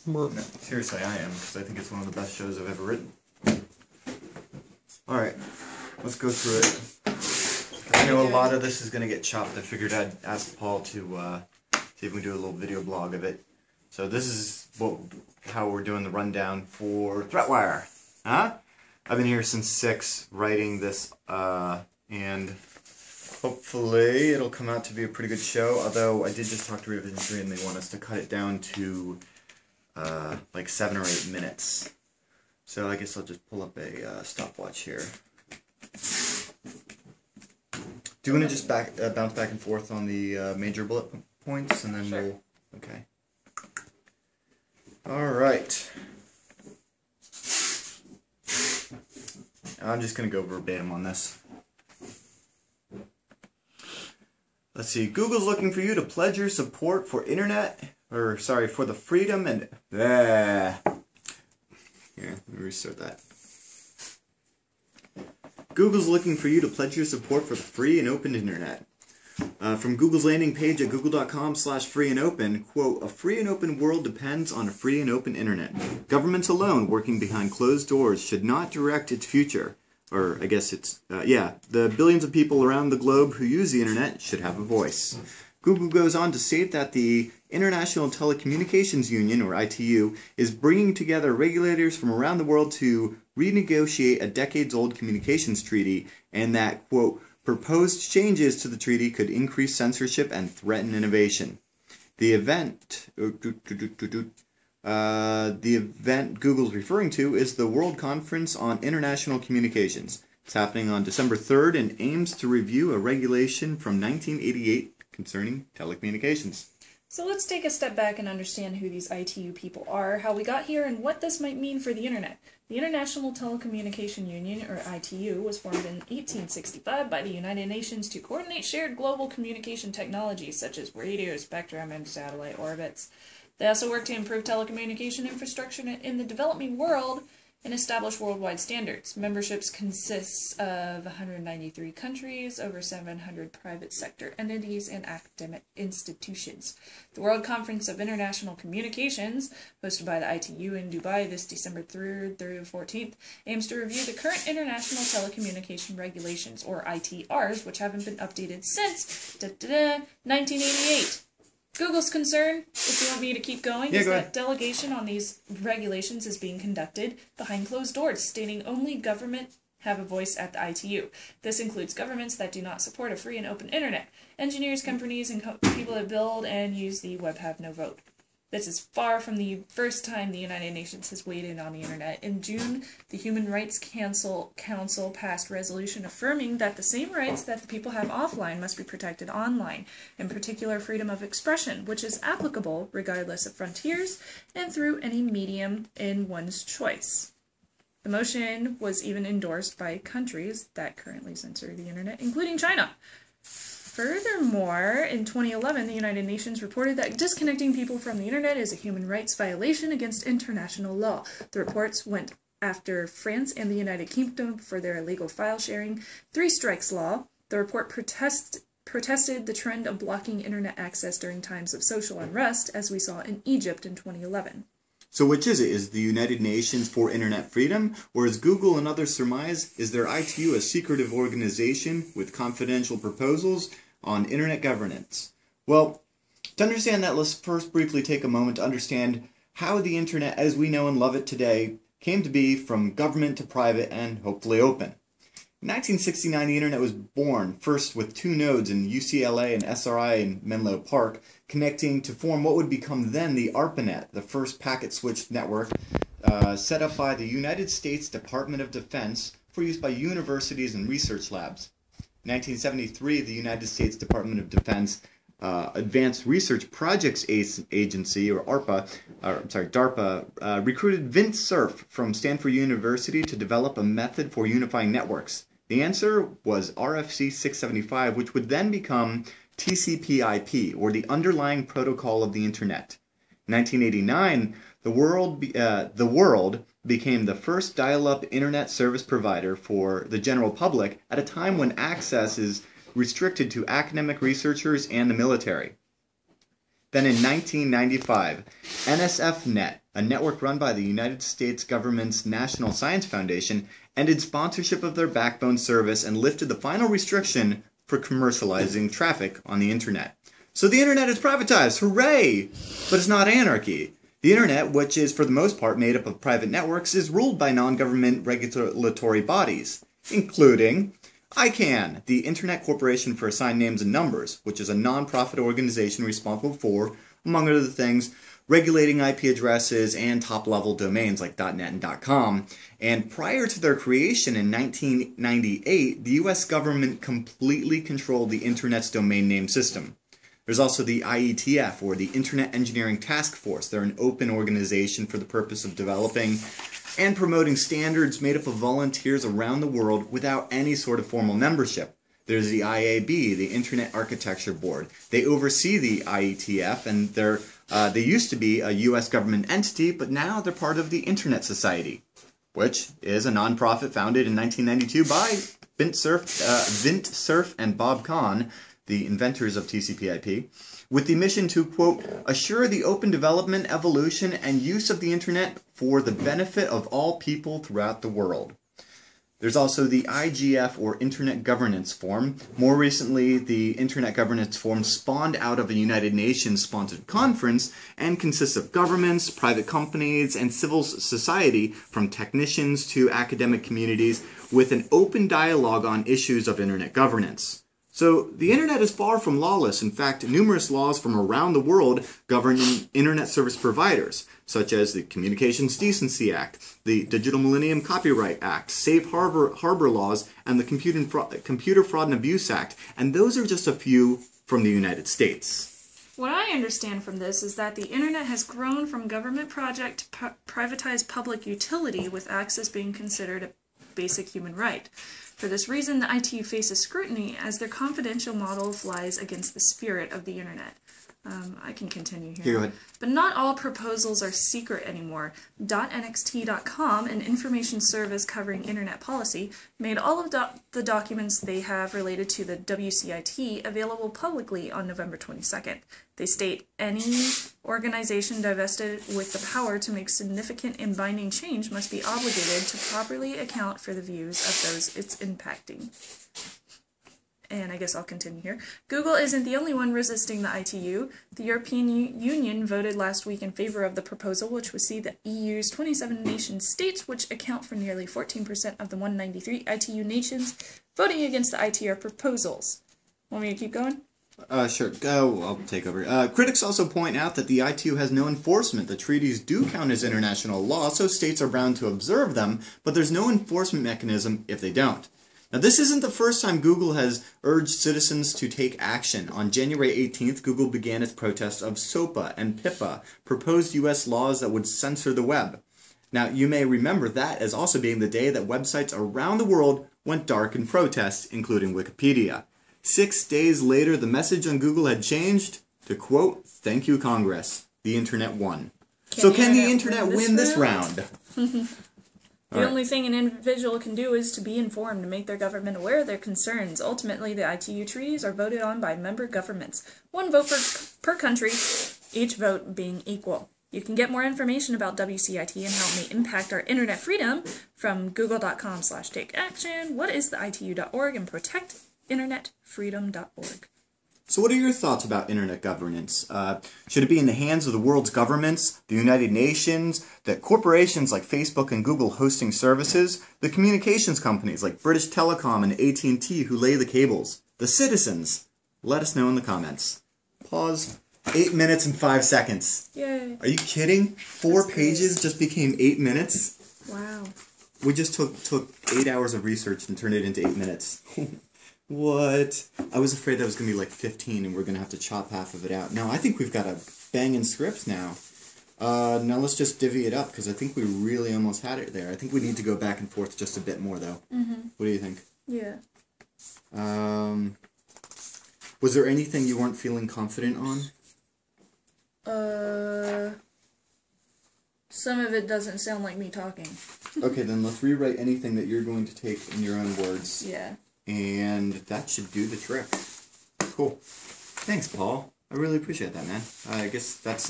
No, seriously, I am, because I think it's one of the best shows I've ever written. Alright, let's go through it. I know a lot of this is going to get chopped. I figured I'd ask Paul to see if we can do a little video blog of it. So this is how we're doing the rundown for Threatwire. Huh? I've been here since 6 writing this, and hopefully it'll come out to be a pretty good show, although I did just talk to Revision 3 and they want us to cut it down to like 7 or 8 minutes. So I guess I'll just pull up a stopwatch here. Do you want to just bounce back and forth on the major bullet points, and then sure. we'll... Okay. Alright. I'm just going to go verbatim on this. Let's see. Google's looking for you to pledge your support for for the freedom and... Here, let me restart that. Google's looking for you to pledge your support for the free and open internet. From Google's landing page at google.com/freeandopen, quote, "A free and open world depends on a free and open internet. Governments alone, working behind closed doors, should not direct its future." Or, I guess it's, the billions of people around the globe who use the internet should have a voice. Google goes on to state that the International Telecommunications Union, or ITU, is bringing together regulators from around the world to renegotiate a decades-old communications treaty, and that, quote, "proposed changes to the treaty could increase censorship and threaten innovation." The event Google's referring to is the World Conference on International Communications. It's happening on December 3rd and aims to review a regulation from 1988 concerning telecommunications. So let's take a step back and understand who these ITU people are, how we got here, and what this might mean for the internet. The International Telecommunication Union, or ITU, was formed in 1865 by the United Nations to coordinate shared global communication technologies such as radio spectrum and satellite orbits. They also work to improve telecommunication infrastructure in the developing world and establish worldwide standards. Memberships consists of 193 countries, over 700 private sector entities, and academic institutions. The World Conference of International Communications, hosted by the ITU in Dubai this December 3rd through 14th, aims to review the current international telecommunication regulations, or ITRs, which haven't been updated since 1988. Google's concern, if you want me to keep going, is that delegation on these regulations is being conducted behind closed doors, stating only government have a voice at the ITU. This includes governments that do not support a free and open internet. Engineers, companies, and people that build and use the web have no vote. This is far from the first time the United Nations has weighed in on the internet. In June, the Human Rights Council passed a resolution affirming that the same rights that the people have offline must be protected online, in particular freedom of expression, which is applicable regardless of frontiers and through any medium in one's choice. The motion was even endorsed by countries that currently censor the internet, including China. Furthermore, in 2011, the United Nations reported that disconnecting people from the internet is a human rights violation against international law. The reports went after France and the United Kingdom for their illegal file sharing, 3 strikes law. The report protested the trend of blocking internet access during times of social unrest, as we saw in Egypt in 2011. So which is it? Is the United Nations for internet freedom, or as Google and others surmise, is their ITU a secretive organization with confidential proposals on internet governance? Well, to understand that, let's first briefly take a moment to understand how the internet as we know and love it today came to be from government to private and hopefully open. In 1969, the internet was born, first with 2 nodes in UCLA and SRI in Menlo Park, connecting to form what would become then the ARPANET, the first packet-switched network set up by the United States Department of Defense for use by universities and research labs. In 1973, the United States Department of Defense Advanced Research Projects Agency, or DARPA, recruited Vint Cerf from Stanford University to develop a method for unifying networks. The answer was RFC 675, which would then become TCP/IP, or the underlying protocol of the Internet. In 1989, the world became the first dial-up Internet service provider for the general public at a time when access is restricted to academic researchers and the military. Then in 1995, NSFNet, a network run by the United States government's National Science Foundation, ended sponsorship of their backbone service and lifted the final restriction for commercializing traffic on the internet. So the internet is privatized, hooray! But it's not anarchy. The internet, which is for the most part made up of private networks, is ruled by non-government regulatory bodies, including ICANN, the Internet Corporation for Assigned Names and Numbers, which is a non-profit organization responsible for, among other things, regulating IP addresses and top-level domains like .net and .com. And prior to their creation in 1998, the U.S. government completely controlled the Internet's domain name system. There's also the IETF, or the Internet Engineering Task Force. They're an open organization for the purpose of developing and promoting standards made up of volunteers around the world without any sort of formal membership. There's the IAB, the Internet Architecture Board. They oversee the IETF, and they used to be a U.S. government entity, but now they're part of the Internet Society, which is a nonprofit founded in 1992 by Vint Cerf and Bob Kahn, the inventors of TCP/IP, with the mission to, quote, assure the open development, evolution, and use of the Internet for the benefit of all people throughout the world. There's also the IGF, or Internet Governance Forum. More recently, the Internet Governance Forum spawned out of a United Nations-sponsored conference and consists of governments, private companies, and civil society, from technicians to academic communities, with an open dialogue on issues of Internet governance. So, the Internet is far from lawless. In fact, numerous laws from around the world govern Internet service providers, such as the Communications Decency Act, the Digital Millennium Copyright Act, Safe Harbor laws, and the Computer Fraud and Abuse Act, and those are just a few from the United States. What I understand from this is that the Internet has grown from government project to privatized public utility, with access being considered a basic human right. For this reason, the ITU faces scrutiny as their confidential model flies against the spirit of the Internet. I can continue here. Go ahead. But not all proposals are secret anymore. .nxt.com, an information service covering Internet policy, made all of the documents they have related to the WCIT available publicly on November 22nd. They state any organization divested with the power to make significant and binding change must be obligated to properly account for the views of those it's impacting. And I guess I'll continue here. Google isn't the only one resisting the ITU. The European Union voted last week in favor of the proposal, which would see the EU's 27 nation states, which account for nearly 14% of the 193 ITU nations, voting against the ITR proposals. Want me to keep going? Sure. Go. I'll take over. Critics also point out that the ITU has no enforcement. The treaties do count as international law, so states are bound to observe them, but there's no enforcement mechanism if they don't. Now, this isn't the first time Google has urged citizens to take action. On January 18th, Google began its protest of SOPA and PIPA, proposed U.S. laws that would censor the web. Now, you may remember that as also being the day that websites around the world went dark in protest, including Wikipedia. 6 days later, the message on Google had changed to, quote, thank you, Congress. The Internet won. So can the Internet win this round? The only thing an individual can do is to be informed and make their government aware of their concerns. Ultimately, the ITU treaties are voted on by member governments. One vote per country, each vote being equal. You can get more information about WCIT and how it may impact our internet freedom from google.com/takeaction, whatistheitu.org, and protectinternetfreedom.org. So what are your thoughts about internet governance? Should it be in the hands of the world's governments, the United Nations, the corporations like Facebook and Google hosting services, the communications companies like British Telecom and AT&T who lay the cables, the citizens? Let us know in the comments. Pause. 8 minutes and 5 seconds. Yay. Are you kidding? 4 pages just became 8 minutes? Wow. We just took 8 hours of research and turned it into 8 minutes. What? I was afraid that was going to be like 15 and we're going to have to chop half of it out. No, I think we've got a banging script now. Now let's just divvy it up because I think we really almost had it there. I think we need to go back and forth just a bit more though. What do you think? Yeah. Was there anything you weren't feeling confident on? Some of it doesn't sound like me talking. Okay, then let's rewrite anything that you're going to take in your own words. Yeah. And that should do the trick. Cool. Thanks, Paul. I really appreciate that, man. I guess that's